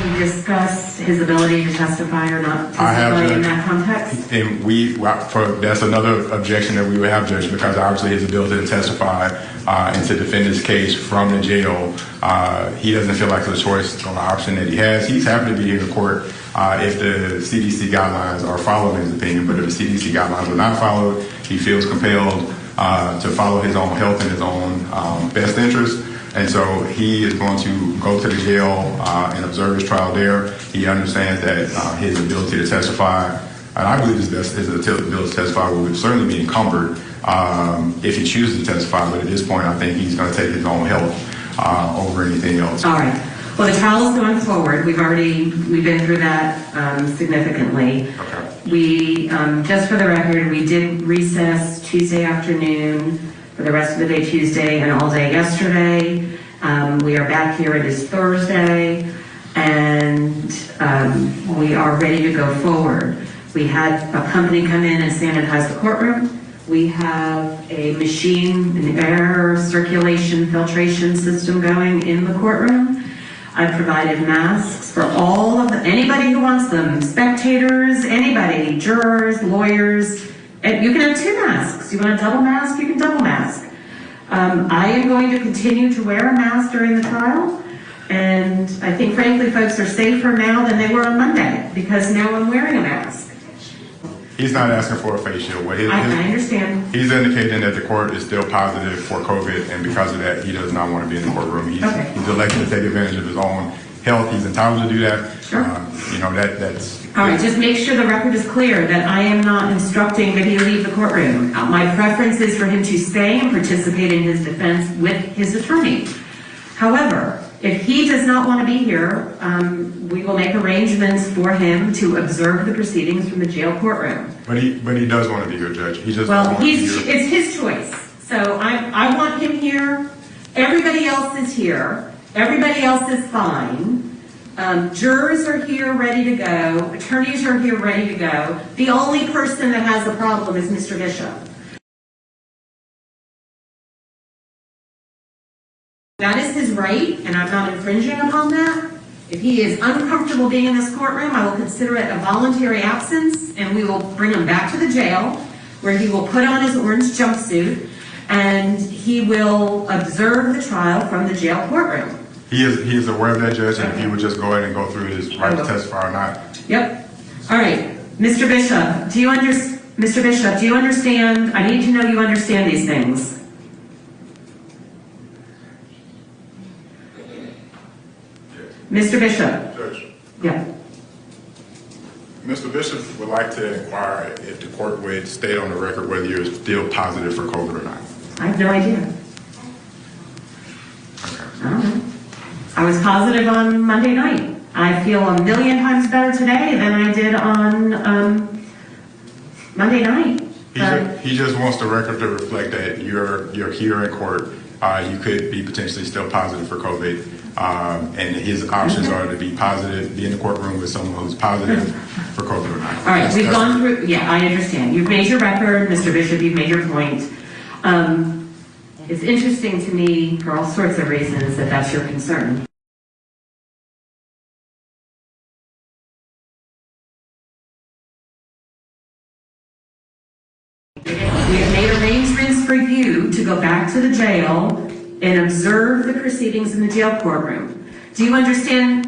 he discussed his ability to testify or not testify in that context? And that's another objection that we would have, Judge, because obviously his ability to testify and to defend his case from the jail, he doesn't feel like it's a choice or an option that he has. He's happy to be here in court if the CDC guidelines are followed, in his opinion, but if the CDC guidelines are not followed, he feels compelled to follow his own health and his own best interest. And so he is going to go to the jail and observe his trial there. He understands that his ability to testify, and I believe his ability to testify will certainly be encumbered if he chooses to testify. But at this point, I think he's going to take his own health over anything else. All right. Well, the trial is going forward. We've been through that significantly. Okay. We, just for the record, we did recess Tuesday afternoon for the rest of the day Tuesday and all day yesterday. We are back here. It is Thursday, and we are ready to go forward. We had a company come in and sanitize the courtroom. We have a machine, an air circulation filtration system going in the courtroom. I provided masks for all of anybody who wants them, spectators, anybody, jurors, lawyers. And you can have 2 masks. You want a double mask, you can double mask. I am going to continue to wear a mask during the trial, and I think frankly folks are safer now than they were on Monday because now I'm wearing a mask. He's not asking for a face shield. I understand. He's indicating that the court is still positive for COVID, and because of that, he does not want to be in the courtroom. He's elected to take advantage of his own health. He's entitled to do that. Sure. That's... All right, just make sure the record is clear that I am not instructing that he leave the courtroom. My preference is for him to stay and participate in his defense with his attorney. However, if he does not want to be here, we will make arrangements for him to observe the proceedings from the jail courtroom. But he does want to be here, Judge. He just it's his choice. So I want him here. Everybody else is here. Everybody else is fine. Jurors are here ready to go. Attorneys are here ready to go. The only person that has a problem is Mr. Bishop. That is his right, and I'm not infringing upon that. If he is uncomfortable being in this courtroom, I will consider it a voluntary absence, and we will bring him back to the jail, where he will put on his orange jumpsuit, and he will observe the trial from the jail courtroom. He is aware of that, Judge, and if he would just go ahead and go through his right to testify or not. Yep. All right. Mr. Bishop, Mr. Bishop, do you understand? I need to know you understand these things. Mr. Bishop. Judge. Yeah. Mr. Bishop would like to inquire if the court would state on the record whether you're still positive for COVID or not. I have no idea. Okay. I don't know. I was positive on Monday night. I feel a million times better today than I did on Monday night. He just wants the record to reflect that you're here in court. You could be potentially still positive for COVID. And his options are to be positive, be in the courtroom with someone who's positive for COVID or not. All right, we've gone through, yeah, I understand. You've made your record, Mr. Bishop, you've made your point. It's interesting to me for all sorts of reasons that that's your concern. We have made arrangements for you to go back to the jail and observe the proceedings in the jail courtroom. Do you understand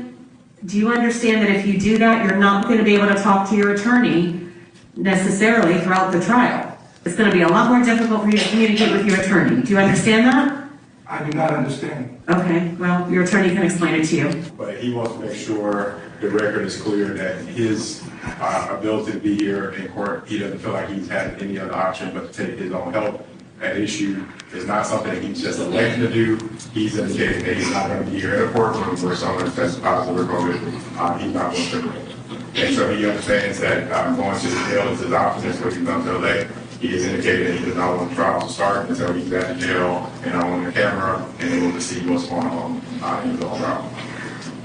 that if you do that, you're not going to be able to talk to your attorney necessarily throughout the trial? It's going to be a lot more difficult for you to communicate with your attorney. Do you understand that? I do not understand. Okay, well, your attorney can explain it to you. But he wants to make sure the record is clear that his ability to be here in court, he doesn't feel like he's had any other option but to take his own health at issue. Is not something that he's just elected to do. He's indicating that he's not going to be here in a courtroom where someone tests positive for COVID. He's not going to do it. And so he understands that going to the jail is his option. That's what he's done to elect. He has indicated that he does not want the trial to start until he's at the jail and on the camera and able to see what's going on in the trial.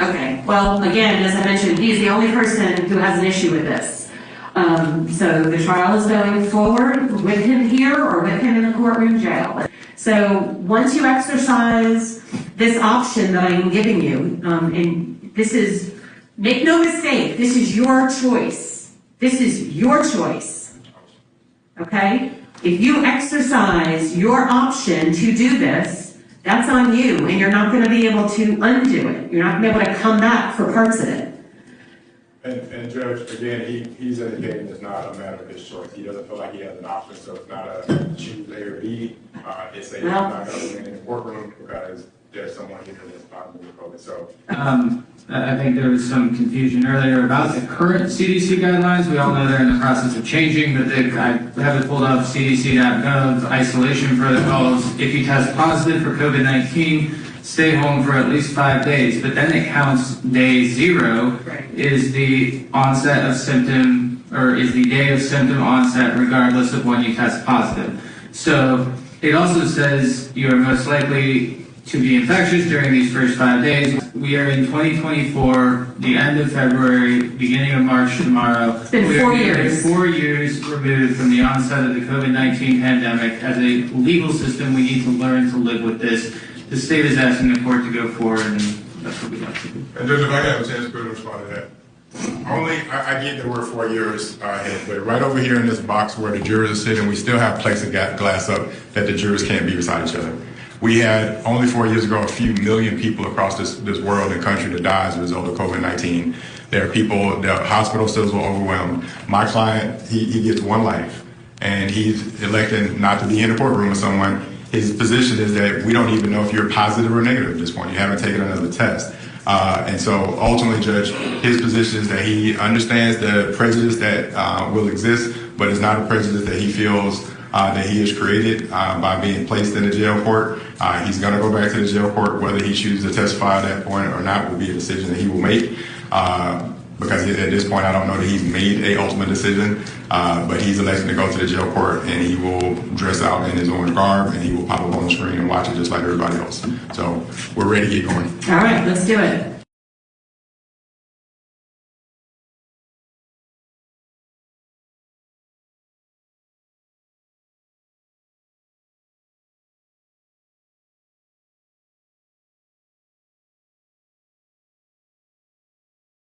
Okay, well, again, as I mentioned, he's the only person who has an issue with this. So the trial is going forward with him here or with him in the courtroom jail. So once you exercise this option that I am giving you, and this is Make no mistake, this is your choice. This is your choice. Okay? If you exercise your option to do this, that's on you, and you're not going to be able to undo it. You're not going to be able to come back for parts of it. And Judge, again, he's indicating it's not a matter of his choice. He doesn't feel like he has an option, so it's not a choose A or B. It's a I'm not going to remain in the courtroom because there's someone here that's positive with COVID. So, I think there was some confusion earlier about the current CDC guidelines. We all know they're in the process of changing, but I have it pulled up, cdc.gov, isolation protocols. If you test positive for COVID-19, stay home for at least 5 days, but then it counts day 0 is the onset of symptom, or is the day of symptom onset regardless of when you test positive. So it also says you are most likely to be infectious during these first 5 days. We are in 2024, the end of February, beginning of March tomorrow. It's been 4 years. 4 years removed from the onset of the COVID-19 pandemic. As a legal system, we need to learn to live with this. The state is asking the court to go forward, and that's what we have to do. and Judge, if I have a chance to respond to that. I get that we're 4 years ahead, but right over here in this box where the jurors are sitting, we still have plexiglass up that the jurors can't be beside each other. We had, only 4 years ago, a few million people across this world and country that died as a result of COVID-19. There are people, the hospital systems were overwhelmed. My client, he gets one life, and he's electing not to be in the courtroom with someone. His position is that we don't even know if you're positive or negative at this point. You haven't taken another test. And so ultimately, Judge, his position is that he understands the prejudice that will exist, but it's not a prejudice that he feels that he has created by being placed in a jail court. He's going to go back to the jail court. Whether he chooses to testify at that point or not will be a decision that he will make. Because at this point, I don't know that he's made a ultimate decision, but he's elected to go to the jail court, and he will dress out in his own garb, and he will pop up on the screen and watch it just like everybody else. So we're ready to get going. All right, let's do it.